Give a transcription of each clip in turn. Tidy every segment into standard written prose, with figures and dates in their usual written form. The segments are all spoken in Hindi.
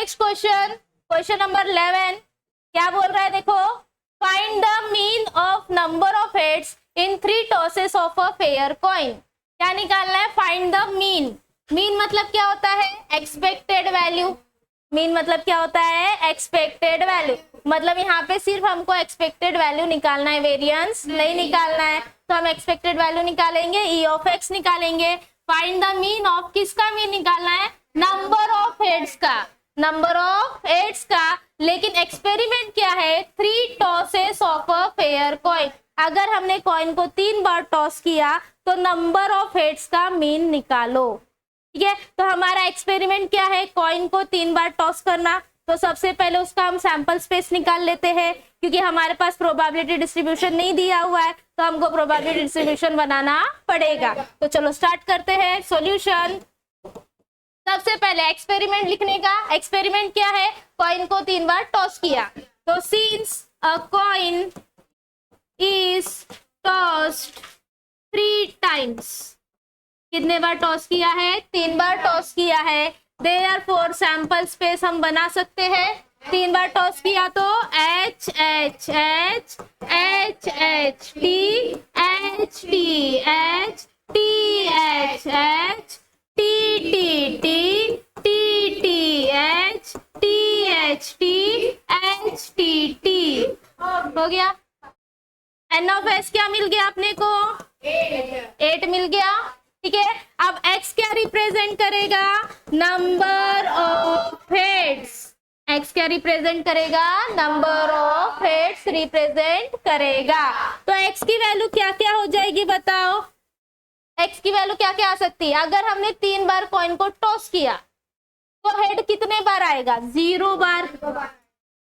नेक्स्ट क्वेश्चन, क्वेश्चन नंबर 11 क्या बोल रहा है देखो, find the mean of number of heads in 3 tosses of a fair coin. क्या निकालना है, फाइंड द मीन। मीन मतलब क्या होता है, एक्सपेक्टेड वैल्यू। मीन मतलब क्या होता है, एक्सपेक्टेड वैल्यू। मतलब यहाँ पे सिर्फ हमको एक्सपेक्टेड वैल्यू निकालना है, वेरिएंस नहीं निकालना है। तो हम एक्सपेक्टेड वैल्यू निकालेंगे, ई ऑफ एक्स निकालेंगे। फाइंड द मीन ऑफ, किसका मीन निकालना है, नंबर ऑफ हेड्स का, नंबर ऑफ हेड्स का। लेकिन एक्सपेरिमेंट क्या है, 3 tosses of a fair coin. अगर हमने कॉइन को 3 बार टॉस किया तो नंबर ऑफ हेड्स का मीन निकालो। ठीक है, तो हमारा एक्सपेरिमेंट क्या है, कॉइन को 3 बार टॉस करना। तो सबसे पहले उसका हम सैंपल स्पेस निकाल लेते हैं, क्योंकि हमारे पास प्रोबेबिलिटी डिस्ट्रीब्यूशन नहीं दिया हुआ है, तो हमको प्रोबेबिलिटी डिस्ट्रीब्यूशन बनाना पड़ेगा। तो चलो स्टार्ट करते हैं सॉल्यूशन। सबसे पहले एक्सपेरिमेंट लिखने का, एक्सपेरिमेंट क्या है, कॉइन को 3 बार टॉस किया। तो since a coin is tossed 3 times, कितने बार टॉस किया है, 3 बार टॉस किया है। देयरफॉर सैंपल स्पेस हम बना सकते हैं। 3 बार टॉस किया तो H H H H H T H T H T H H T T T T T H T H T H T T. हो गया। एन ऑफ एस क्या मिल गया अपने को, 8 मिल गया। ठीक है, अब x क्या रिप्रेजेंट करेगा, नंबर ऑफ हेड्स। x क्या रिप्रेजेंट करेगा, नंबर ऑफ हेड्स रिप्रेजेंट करेगा। तो x की वैल्यू क्या क्या हो जाएगी बताओ, x की वैल्यू क्या क्या आ सकती है। अगर हमने 3 बार कॉइन को टॉस किया तो हेड कितने बार आएगा, 0 बार।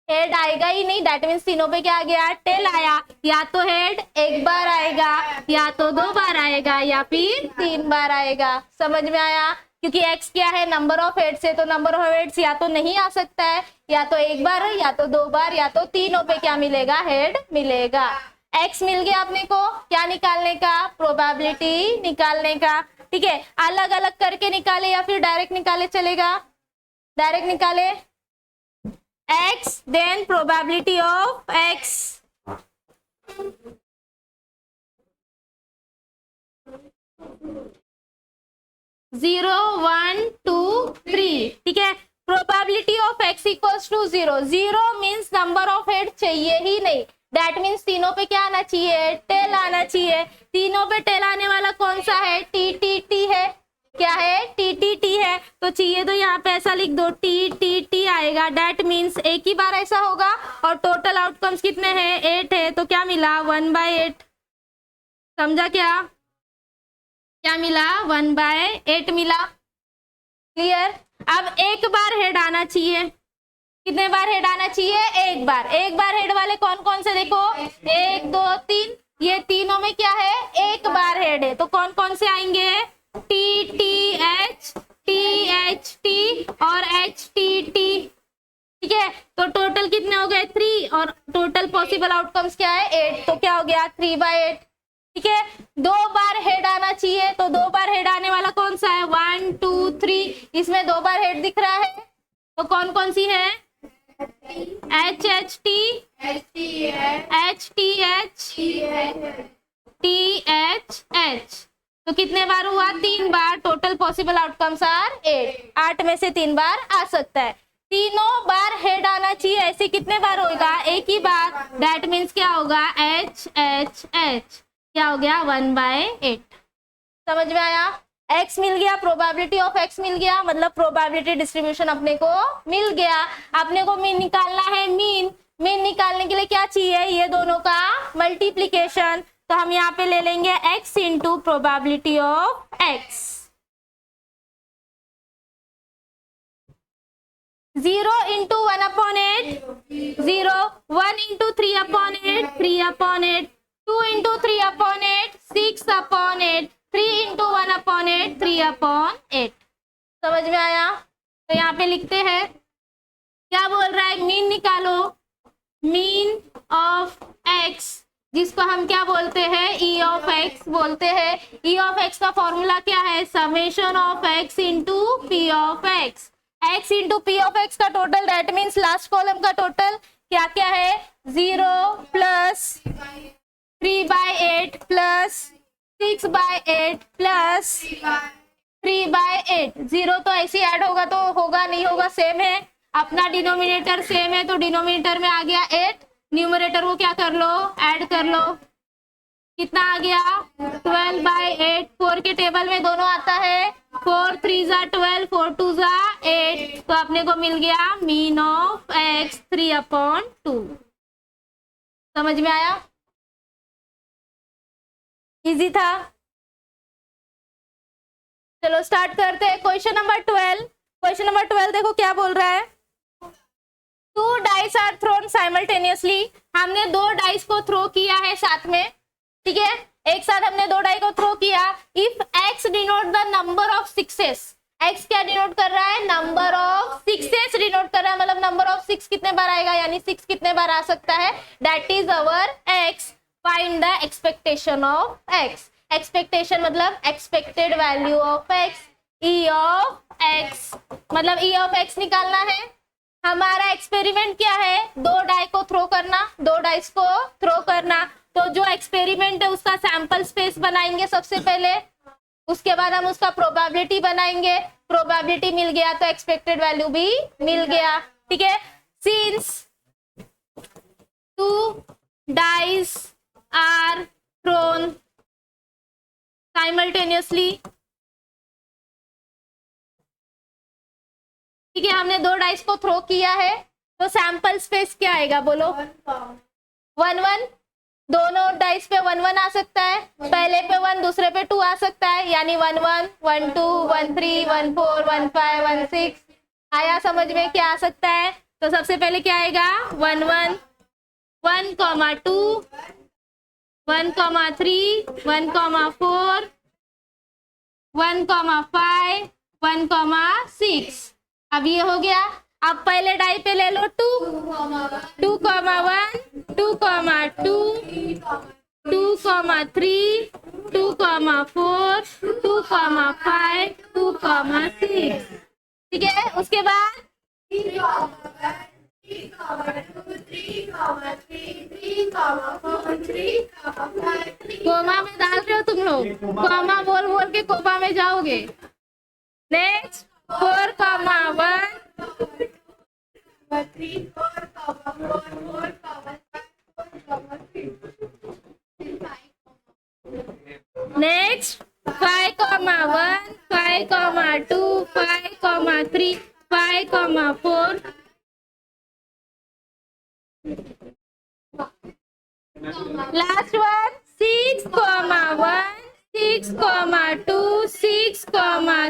हेड आएगा ही नहीं, दैट मीन्स तीनों पे क्या आ गया, टेल आया। या तो हेड 1 बार आएगा, या तो 2 बार आएगा, या फिर 3 बार आएगा। समझ में आया, क्योंकि x क्या है, नंबर ऑफ हेड्स है, तो नंबर ऑफ हेड्स या तो नहीं आ सकता है, या तो 1 बार, या तो 2 बार, या तो तीनों पे क्या मिलेगा, हेड मिलेगा। x मिल गया अपने को, क्या निकालने का, प्रोबेबिलिटी निकालने का। ठीक है, अलग अलग करके निकाले या फिर डायरेक्ट निकाले चलेगा, डायरेक्ट निकाले x, then probability of x। 0 1 2 3। ठीक है, probability of x equals to 0। 0 means number of head चाहिए ही नहीं, दैट मीन्स तीनों पे क्या आना चाहिए, टेल आना चाहिए। तीनों पे टेल आने वाला कौन सा है, टी टी टी है। क्या है, टी टी टी है। तो चाहिए तो यहाँ पे ऐसा लिख दो, टी टी टी आएगा। दैट मीन्स एक ही बार ऐसा होगा, और टोटल आउटकम्स कितने हैं, 8 है। तो क्या मिला, 1/8। समझा क्या, क्या मिला, 1/8 मिला। क्लियर। अब 1 बार हेड आना चाहिए, कितने बार हेड आना चाहिए, 1 बार। 1 बार हेड वाले कौन कौन से देखो, 1 2 3, ये तीनों में क्या है, 1 बार हेड है। तो कौन कौन से आएंगे, टी टी एच टी और एच टी टी। ठीक है, तो टोटल कितने हो गए, 3, और टोटल पॉसिबल आउटकम्स क्या है, 8। तो क्या हो गया, 3/8। ठीक है, 2 बार हेड आना चाहिए, तो 2 बार हेड आने वाला कौन सा है, 1 2 3। इसमें 2 बार हेड दिख रहा है, तो कौन कौन सी है, H H T H T H T H H. तो कितने बार हुआ, 3 बार। Total possible outcomes are 8। 8 में से 3 बार आ सकता है। तीनों बार हेड आना चाहिए, ऐसे कितने बार होगा, 1 ही बार। दैट मीन्स क्या होगा, एच एच एच, क्या हो गया, 1/8। समझ में आया, x मिल गया, प्रोबेबिलिटी ऑफ x मिल गया, मतलब प्रोबेबिलिटी डिस्ट्रीब्यूशन अपने को मिल गया। अपने को मीन निकालना है, मीन निकालने के लिए क्या चाहिए, ये दोनों का मल्टीप्लीकेशन। तो हम यहाँ पे ले लेंगे x into probability of x। 0 into 1/8 0, 1 into 3/8 3/8, 2 into 3/8 6/8, 3 into 1/8 3/8। समझ में आया, तो यहाँ पे लिखते हैं, क्या बोल रहा है, मीन निकालो, मीन ऑफ x, जिसको हम क्या बोलते हैं, ई ऑफ एक्स बोलते हैं। ई ऑफ एक्स का फॉर्मूला क्या है, summation of x into P of X. x into P of X का total, that means last column का टोटल क्या क्या है, 0 प्लस 3/8 प्लस 6/8 प्लस 3/8। 0 तो ऐसे ऐड होगा तो होगा, नहीं होगा सेम है, अपना डिनोमिनेटर सेम है तो डिनोमिनेटर में आ गया 8, न्यूमरेटर को क्या कर लो, ऐड कर लो, कितना आ गया 12/8। 4 के टेबल में दोनों आता है, 4 3 जा 12, 4 2 जा 8, तो अपने को मिल गया मीन ऑफ x 3/2। समझ में आया, इजी था। चलो स्टार्ट करते हैं क्वेश्चन नंबर 12। क्वेश्चन नंबर 12 देखो क्या बोल रहा है, 2 डाइस आर थ्रोन साइमल्टेनियसली। हमने 2 डाइस को थ्रो किया है साथ में, ठीक है, एक साथ हमने 2 डाई को थ्रो किया। If x denote the number of sixes, x क्या डिनोट कर रहा है, नंबर ऑफ सिक्सेस डिनोट कर रहा है, मतलब नंबर ऑफ 6 कितने बार आएगा, यानी 6 कितने बार आ सकता है, that is our x। Find the expectation of x। Expectation मतलब expected value of x, e of x, मतलब e ऑफ x निकालना है। हमारा एक्सपेरिमेंट क्या है, 2 डाई को थ्रो करना, 2 डाइस को थ्रो करना। तो जो एक्सपेरिमेंट है उसका सैंपल स्पेस बनाएंगे सबसे पहले, उसके बाद हम उसका प्रोबेबिलिटी बनाएंगे, प्रोबेबिलिटी मिल गया तो एक्सपेक्टेड वैल्यू भी मिल गया, ठीक है। Since 2 dice are thrown simultaneously, ठीक है, हमने 2 डाइस को थ्रो किया है तो सैंपल स्पेस क्या आएगा बोलो, 1 1, दोनों डाइस पे 1 1 आ सकता है, पहले पे 1 दूसरे पे 2 आ सकता है, यानी 1 1 1 2 1 3 1 4 1 5 1 6। आया समझ में क्या आ सकता है, तो सबसे पहले क्या आएगा 1 1 1 2 1 3 1 4 1 5 1 6। अब ये हो गया। अब पहले डाई पे ले लो 2 1 2 2 2 3 2 4 2 5 2 6, ठीक है। उसके बाद कोमा में डाल रहे हो तुम लोग, कोमा बोल बोल के कोमा में जाओगे। Next 4 1 next 5 1 5 2 5 3 5 4 last one 6 1 6 2 6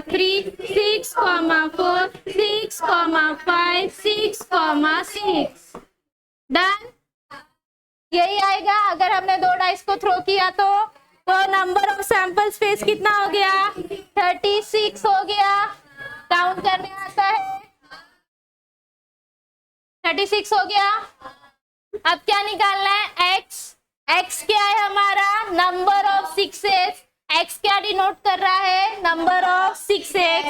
3 6 4 6 5 6 6। Done, यही आएगा अगर हमने 2 डाइस को थ्रो किया तो नंबर ऑफ सैंपल स्पेस कितना हो गया 36 हो गया। काउंट करने आता है, 36 हो गया। अब क्या निकालना है, x क्या है हमारा, नंबर ऑफ सिक्सेस। x क्या डिनोट कर रहा है, number of sixes.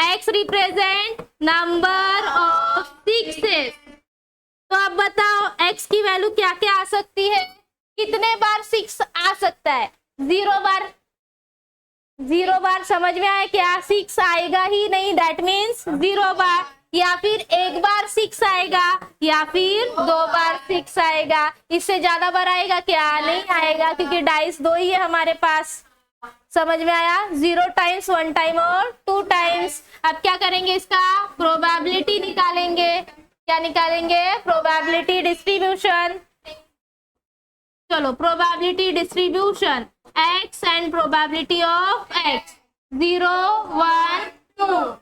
x represent number of sixes. तो अब बताओ x की वैल्यू क्या क्या आ सकती है, कितने बार 6 आ सकता है, 0 बार। 0 बार समझ में आया क्या, 6 आएगा ही नहीं, दैट मीन्स 0 बार, या फिर 1 बार 6 आएगा, या फिर 2 बार 6 आएगा। इससे ज्यादा बार आएगा क्या, नहीं आएगा, क्योंकि डाइस 2 ही है हमारे पास। समझ में आया, 0 टाइम्स 1 टाइम और 2 टाइम्स। अब क्या करेंगे, इसका प्रोबेबिलिटी निकालेंगे। क्या निकालेंगे, प्रोबेबिलिटी डिस्ट्रीब्यूशन। चलो probability distribution, x and probability of x, 0 1 2।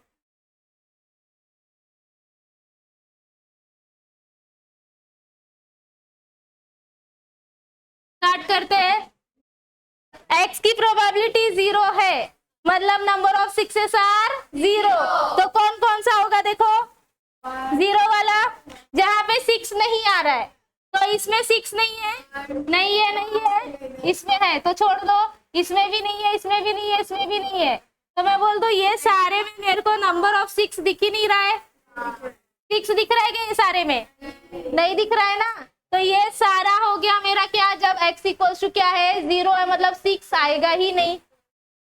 Start करते हैं। x की प्रोबेबिलिटी 0 है, मतलब नंबर ऑफ सिक्सेस आर 0। तो कौन कौन सा होगा, देखो 0 वाला, जहां पे 6 नहीं आ रहा है, तो इसमें 6 नहीं है, नहीं है, नहीं है, इसमें है तो छोड़ दो, इसमें भी नहीं है, इसमें भी नहीं है, इसमें भी नहीं है, तो मैं बोल दूं ये सारे में मेरे को नंबर ऑफ 6 दिख ही नहीं रहा है, 6 दिख रहा है क्या ये सारे में? नहीं दिख रहा है ना, तो ये सारा हो गया मेरा क्या, जब x इक्वल्स टू क्या है 0 है, मतलब 6 आएगा ही नहीं।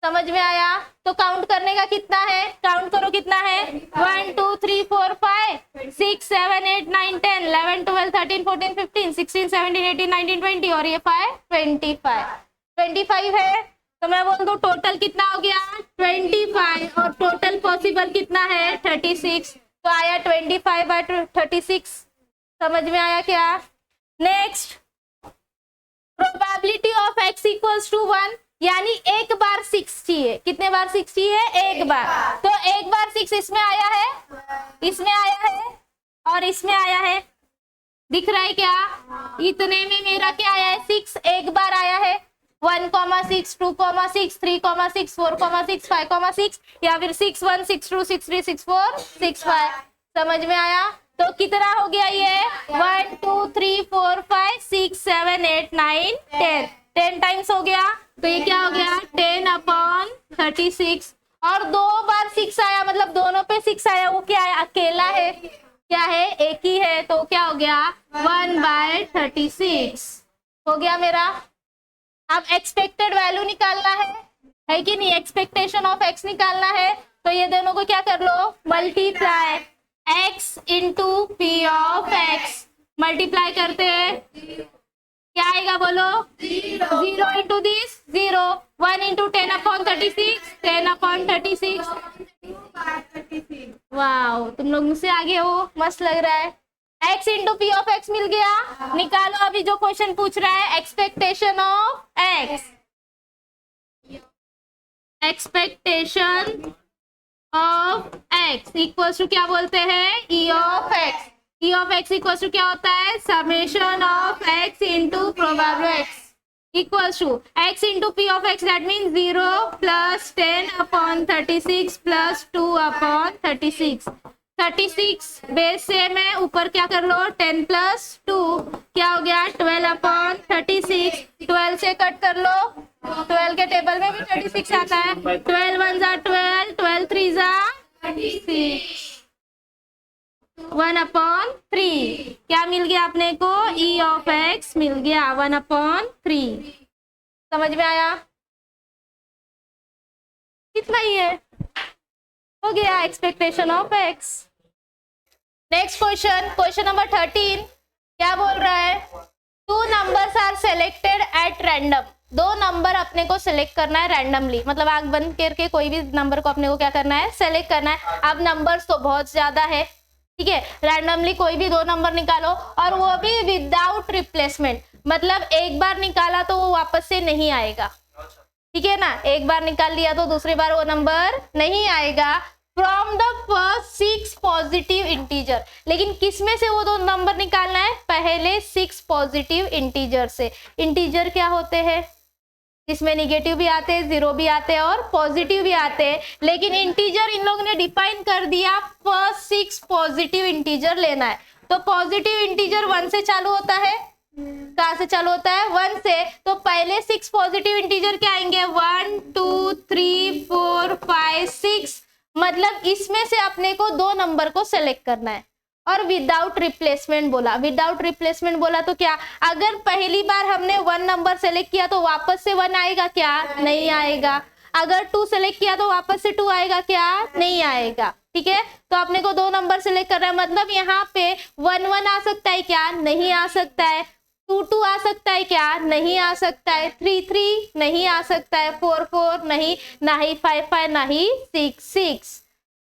समझ में आया? तो काउंट करने का कितना है, काउंट करो कितना है, 1 2 3 4 5 6 7 8 9 10 11 12 13 14 15 16 17 18 19 20 और ये 25 है। तो मैं बोल दूं टोटल कितना हो गया 25 और टोटल पॉसिबल कितना है 36, तो आया 25/36। समझ में आया क्या? Next, probability of x equals to 1, यानी एक बार 6 चाहिए। कितने बार 6 चाहिए? एक बार। तो एक बार 6 इसमें आया है, इसमें आया है और इसमें आया है, दिख रहा है क्या? इतने में मेरा क्या आया है 6 एक बार आया है। 1,6 2,6 3,6 4,6 5,6 या फिर 6 1 6 2 6 3 6 4 6 5। समझ में आया? तो कितना हो गया ये 1 2 3 4 5 6 7 8 9 10 टाइम्स हो गया। तो ये क्या हो गया 10/36 और 2 बार 6 आया, मतलब दोनों पे 6 आया, वो क्या है अकेला है, क्या है एक ही है, तो क्या हो गया 1/36 हो गया मेरा। अब एक्सपेक्टेड वैल्यू निकालना है कि नहीं, एक्सपेक्टेशन ऑफ x निकालना है, तो ये दोनों को क्या कर लो multiply, x into P of x multiply करते हैं, क्या आएगा बोलो 0 इंटू दिस 0, 1 इंटू 10/36 10/36। वाओ, तुम लोग मुझसे आगे हो, मस्त लग रहा है। x into P of x मिल गया। निकालो अभी जो क्वेश्चन पूछ रहा है, expectation of x, expectation of x equals to क्या बोलते हैं e of x। e of x equals to क्या होता है summation of x into probability x equals to x into P of x, that mean 0 plus 10/36 plus 2/36। 36 base से मैं ऊपर क्या कर लो 10 प्लस 2 क्या हो गया 12/36। 12 से कट कर लो, 12 के टेबल में भी 36 आता है, 12 1 जा 12, 12 3 जा 36, 1/3 क्या मिल गया अपने को e ऑफ x मिल गया 1/3। समझ में आया? कितना ही है, हो गया expectation of x। Next question, question number 13 क्या बोल रहा है, 2 numbers are selected at random. 2 number अपने को सिलेक्ट करना है रैंडमली, मतलब आंख बंद करके कोई भी नंबर को अपने को क्या करना है सेलेक्ट करना है। अब नंबर्स तो बहुत ज्यादा है, ठीक है, रैंडमली कोई भी 2 नंबर निकालो और वो भी विदाउट रिप्लेसमेंट, मतलब एक बार निकाला तो वो वापस से नहीं आएगा, ठीक है ना, एक बार निकाल लिया तो दूसरी बार वो नंबर नहीं आएगा। From the first 6 positive integer, लेकिन किस में से वो 2 नंबर निकालना है, पहले 6 पॉजिटिव इंटीजर से। इंटीजर क्या होते हैं, इसमें निगेटिव भी आते हैं, 0 भी आते हैं और पॉजिटिव भी आते हैं, लेकिन इंटीजर इन लोगों ने डिफाइन कर दिया फर्स्ट 6 पॉजिटिव इंटीजर लेना है। तो पॉजिटिव इंटीजर 1 से चालू होता है, कहां से चालू होता है 1 से, तो पहले 6 पॉजिटिव इंटीजर क्या आएंगे 1 2 3 4 5 6, मतलब इसमें से अपने को 2 नंबर को सेलेक्ट करना है। और विदाउट रिप्लेसमेंट बोला, विदाउट रिप्लेसमेंट बोला तो क्या, अगर पहली बार हमने 1 नंबर सेलेक्ट किया तो वापस से 1 आएगा क्या, नहीं आएगा। अगर 2 सेलेक्ट किया तो वापस से 2 आएगा क्या, नहीं आएगा, ठीक है। तो अपने को 2 नंबर सेलेक्ट करना है, मतलब यहाँ पे 1 1 आ सकता है क्या, नहीं आ सकता है। 2 2 आ सकता है क्या, नहीं आ सकता है। 3 3 नहीं आ सकता है। 4 4 नहीं, ना ही 5 5, ना ही 6 6।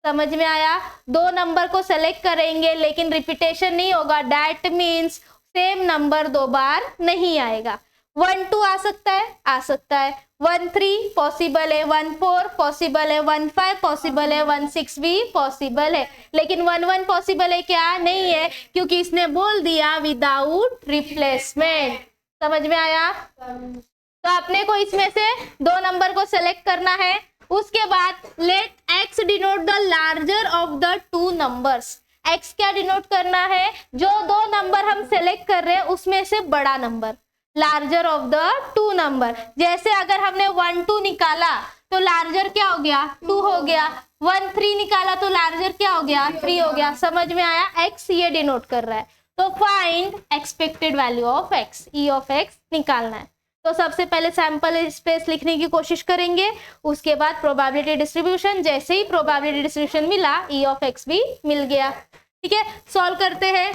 समझ में आया? 2 नंबर को सेलेक्ट करेंगे लेकिन रिपीटेशन नहीं होगा, दैट मीन्स सेम नंबर 2 बार नहीं आएगा। 1 2 आ सकता है, आ सकता है। 1 3 पॉसिबल है, 1 4 पॉसिबल है, 1 5 पॉसिबल है, 1 6 भी पॉसिबल है, लेकिन 1 1 पॉसिबल है क्या, नहीं है, क्योंकि इसने बोल दिया विदाउट रिप्लेसमेंट। समझ में आया? तो अपने को इसमें से 2 नंबर को सेलेक्ट करना है। उसके बाद let x denote the larger of the 2 numbers. x क्या डिनोट करना है, जो 2 नंबर हम सेलेक्ट कर रहे हैं उसमें से बड़ा number. Larger of the two number. जैसे अगर हमने 1 2 निकाला तो लार्जर क्या हो गया, 2 हो गया। 1 3 निकाला तो लार्जर क्या हो गया, 3 हो गया। समझ में आया? x ये डिनोट कर रहा है। तो find expected value of x, E of x निकालना है। तो सबसे पहले सैंपल स्पेस लिखने की कोशिश करेंगे, उसके बाद प्रोबेबिलिटी डिस्ट्रीब्यूशन। जैसे ही प्रोबेबिलिटी डिस्ट्रीब्यूशन मिला, ई ऑफ x भी मिल गया। ठीक है, सॉल्व करते हैं।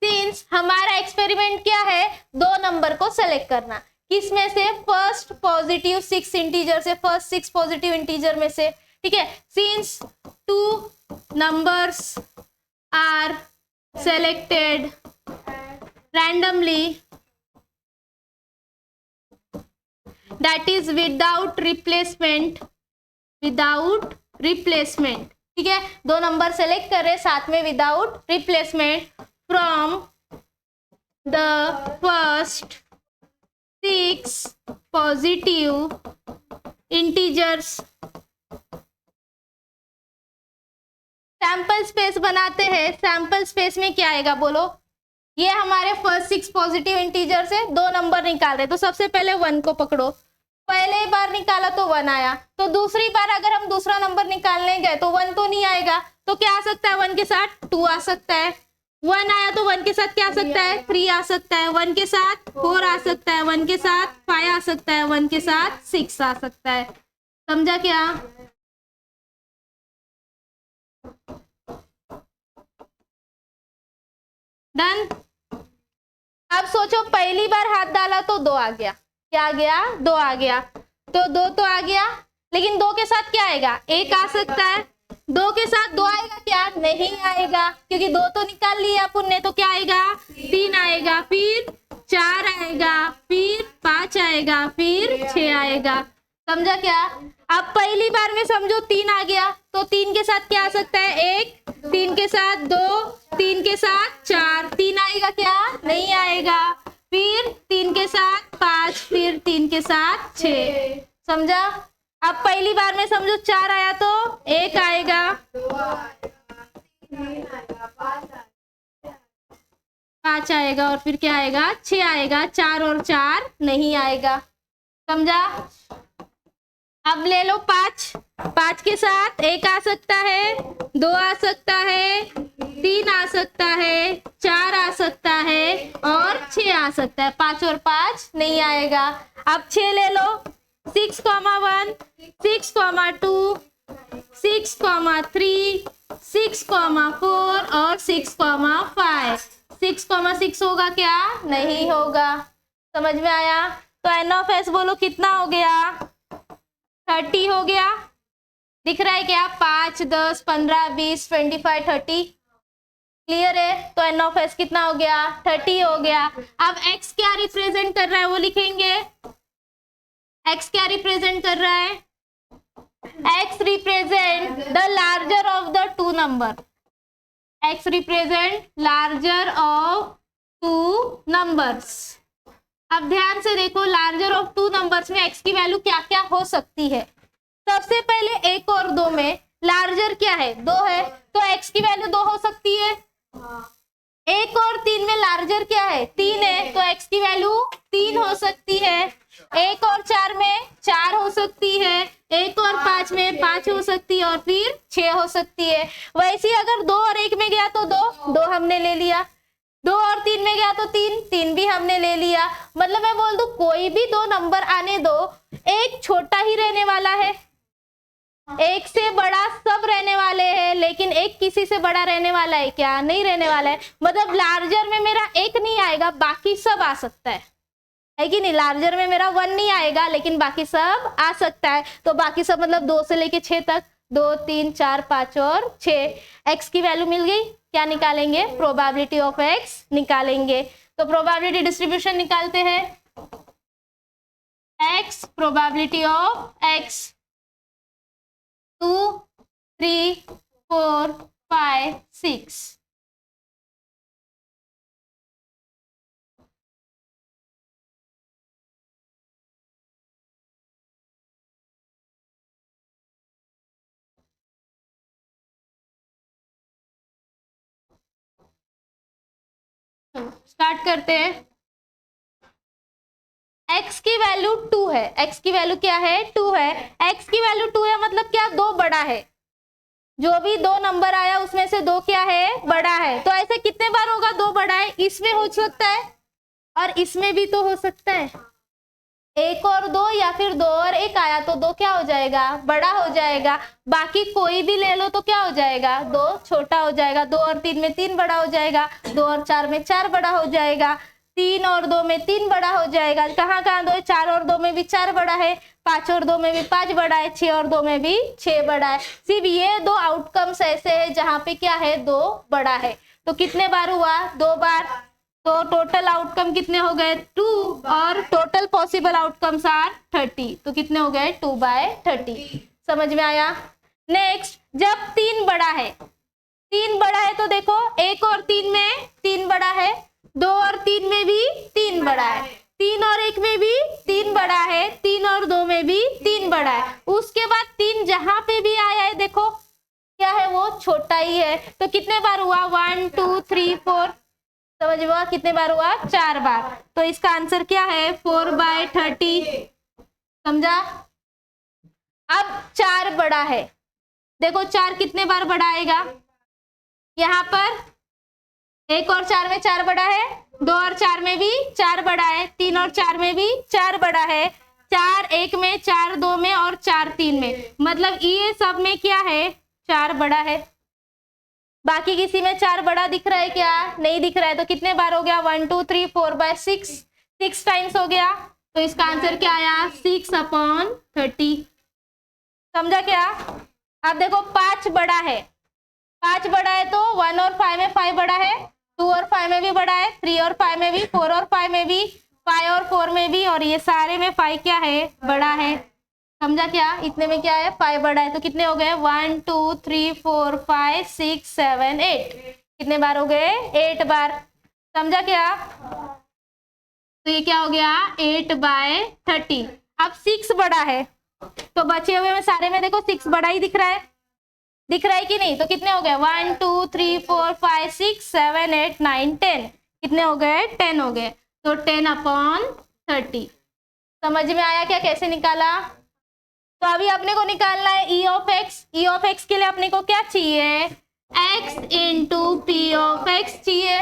सिंस हमारा एक्सपेरिमेंट क्या है, दो नंबर को सेलेक्ट करना। किसमें से? फर्स्ट पॉजिटिव 6 इंटीजर से, फर्स्ट 6 पॉजिटिव इंटीजर में से। ठीक है, since 2 numbers are selected randomly that is without replacement, without replacement. ठीक है, दो नंबर सेलेक्ट कर रहे साथ में without replacement from the first 6 positive integers. Sample space बनाते हैं। सैंपल स्पेस में क्या आएगा बोलो? ये हमारे फर्स्ट 6 पॉजिटिव इंटीजर से दो नंबर निकाल रहे, तो सबसे पहले 1 को पकड़ो। पहले बार निकाला तो 1 आया, तो दूसरी बार अगर हम दूसरा नंबर निकालने गए तो 1 तो नहीं आएगा, तो क्या आ सकता है? 1 के साथ 2 आ सकता है। 1 आया तो 1 के साथ क्या आ सकता है? 3 आ सकता है। 1 के साथ 4 आ सकता है। 1 के साथ 5 आ सकता है। 1 के साथ 6 आ सकता है। समझा क्या? डन। अब सोचो, पहली बार हाथ डाला तो 2 आ गया। क्या आ गया? 2 आ गया। तो 2 तो आ गया, लेकिन 2 के साथ क्या आएगा? 1 आ सकता है। 2 के साथ 2 आएगा क्या? नहीं आएगा, क्योंकि 2 तो निकाल लिया अपन ने। तो क्या आएगा? 3 आएगा, फिर 4 आएगा, फिर 5 आएगा, फिर 6 आएगा। समझा क्या? अब पहली बार में समझो 3 आ गया, तो 3 के साथ क्या आ सकता है? 1, 3 के साथ 2, 3 के साथ 4, 3 आएगा क्या? नहीं आएगा। फिर 3 के साथ 5, फिर 3 के साथ 6। समझा? अब पहली बार में समझो 4 आया तो 1 आएगा, 5 आएगा, और फिर क्या आएगा? 6 आएगा। 4 और 4 नहीं आएगा। समझा? अब ले लो 5। 5 के साथ 1 आ सकता है, 2 आ सकता है, 3 आ सकता है, 4 आ सकता है, और 6 आ सकता है। 5 और 5 नहीं आएगा। अब 6 ले लो। 6, 1, 6, 2, 6, 3, 6, 4 और 6, 5। 6, 6 होगा क्या? नहीं होगा। समझ में आया? तो एन ऑफ एस बोलो कितना हो गया? 30 हो गया। दिख रहा है क्या? 5, 10, 15, 20, 25, 30। क्लियर है? तो एन ऑफ एस कितना हो गया? 30 हो गया। अब एक्स क्या रिप्रेजेंट कर रहा है वो लिखेंगे। एक्स क्या रिप्रेजेंट कर रहा है? X represent the larger of the two number. X represent larger of two numbers. अब ध्यान से देखो, लार्जर ऑफ टू नंबर्स में एक्स की वैल्यू क्या क्या हो सकती है। सबसे पहले 1 और 2 में लार्जर क्या है? 2 है, तो एक्स की वैल्यू 2 हो सकती है। 1 और 3 में लार्जर क्या है? 3 है, तो एक्स की वैल्यू 3 हो सकती है। 1 और 4 में 4 हो सकती है। 1 और 5 में 5 हो सकती है, और फिर 6 हो सकती है। वैसे ही अगर 2 और 1 में गया तो 2 हमने ले लिया। 2 और 3 में गया तो 3 भी हमने ले लिया। मतलब मैं बोल दूं कोई भी 2 नंबर आने दो, एक छोटा ही रहने वाला है, एक से बड़ा सब रहने वाले हैं, लेकिन एक किसी से बड़ा रहने वाला है क्या? नहीं रहने वाला है। मतलब लार्जर में मेरा 1 नहीं आएगा, बाकी सब आ सकता है कि नहीं? लार्जर में मेरा 1 नहीं आएगा, लेकिन बाकी सब आ सकता है। तो बाकी सब मतलब 2 से लेके 6 तक, 2, 3, 4, 5 और 6। एक्स की वैल्यू मिल गई। क्या निकालेंगे? प्रोबेबिलिटी ऑफ एक्स निकालेंगे। तो प्रोबेबिलिटी डिस्ट्रीब्यूशन निकालते हैं। X, probability of x 2, 3, 4, 5, 6। Start करते हैं। x की वैल्यू 2 है, x की वैल्यू क्या है 2 है, x की वैल्यू 2 है मतलब क्या 2 बड़ा है, जो भी 2 नंबर आया उसमें से 2 क्या है बड़ा है। तो ऐसे कितने बार होगा 2 बड़ा है, इसमें हो सकता है और इसमें भी तो हो सकता है, 1 और 2 या फिर 2 और 1 आया तो 2 क्या हो जाएगा बड़ा हो जाएगा, बाकी कोई भी ले लो तो क्या हो जाएगा 2 छोटा हो जाएगा, 2 और 3 में 3 बड़ा हो जाएगा, 2 और 4 में 4 बड़ा हो जाएगा, 3 और 2 में 3 बड़ा हो जाएगा, कहाँ कहाँ 2 4 और 2 में भी 4 बड़ा है, 5 और 2 में भी 5 बड़ा है, 6 और 2 में भी 6 बड़ा है। सिर्फ ये 2 आउटकम्स ऐसे है जहां पे क्या है 2 बड़ा है। तो कितने बार हुआ 2 बार, तो टोटल आउटकम कितने हो गए 2 और टोटल पॉसिबल आउटकम्स आर 30, तो कितने हो गए 2/30। समझ में आया। नेक्स्ट, जब 3 बड़ा है, 3 बड़ा है तो देखो 1 और 3 में 3 बड़ा है, 2 और 3 में भी 3 बड़ा है, 3 और 1 में भी 3 बड़ा है, 3 और 2 में भी 3 बड़ा है, उसके बाद 3 जहां पे भी आया है देखो क्या है वो छोटा ही है। तो कितने बार हुआ 1 2 3 4, समझ में हुआ कितने बार हुआ 4 बार। तो इसका आंसर क्या है 4/30। समझा। अब 4 बड़ा है, देखो 4 कितने बार बड़ा आएगा, यहाँ पर 1 और 4 में 4 बड़ा है, 2 और 4 में भी 4 बड़ा है, 3 और 4 में भी 4 बड़ा है, 4 1 में 4 2 में और 4 3 में, मतलब ये सब में क्या है 4 बड़ा है। बाकी किसी में 4 बड़ा दिख रहा है क्या, नहीं दिख रहा है। तो कितने बार हो गया 1 2 3 4/6, 6 टाइम्स हो गया। तो इसका आंसर क्या आया 6/30। समझा क्या। अब देखो 5 बड़ा है, 5 बड़ा है तो 1 और 5 में 5 बड़ा है, 2 और 5 में भी बड़ा है, 3 और 5 में भी, 4 और 5 में भी, 5 और 4 में भी, और ये सारे में 5 क्या है बड़ा है। समझा क्या, इतने में क्या है 5 बड़ा है। तो कितने हो गए 1 2 3 4 5 6 7 8, कितने बार हो गए 8 बार। समझा क्या। तो ये क्या हो गया 8/30। अब 6 बड़ा है तो बचे हुए में सारे में देखो 6 बड़ा ही दिख रहा है, दिख रहा है कि नहीं। तो कितने हो गए 1 2 3 4 5 6 7 8 9 10, कितने हो गए 10 हो गए। तो 10/30। समझ में आया क्या कैसे निकाला। तो अभी अपने को निकालना है ई ऑफ एक्स के लिए अपने को क्या चाहिए x into P of x चाहिए,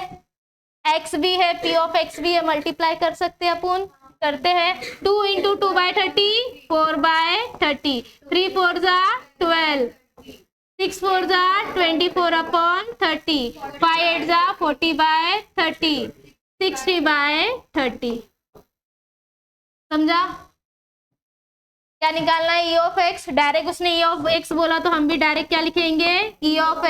x भी है पी ऑफ एक्स भी है, मल्टीप्लाई कर सकते हैं अपन, करते हैं 2 इंटू 2/30 4/30, 3 4 12, 6 4 24/30, 5 8 40/30, 60/30। समझा। क्या निकालना है ई ऑफ एक्स, डायरेक्ट उसने ई ऑफ एक्स बोला तो हम भी डायरेक्ट क्या लिखेंगे E of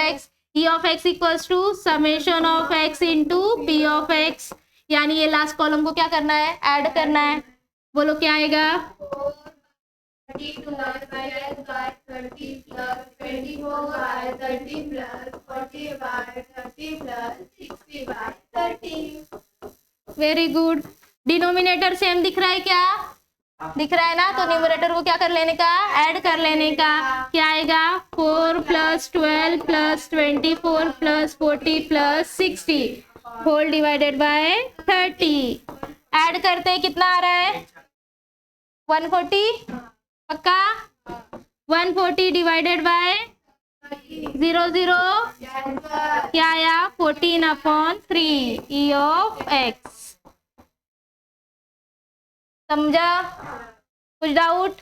X equals to summation of X into P of X, यानी ये लास्ट कॉलम को क्या करना है ऐड करना है। बोलो क्या आएगा 30 वेरी गुड। डिनोमिनेटर सेम दिख रहा है क्या, दिख रहा है ना। तो न्यूमरेटर को क्या कर लेने का ऐड कर लेने का, क्या आएगा 4 + 12 + 24 + 40 + 60 होल डिवाइडेड बाय 30। ऐड करते हैं कितना आ रहा है 140, पक्का 140 डिवाइडेड बाय 0 0 क्या आया 14/3 ई ऑफ एक्स। समझा। कुछ डाउट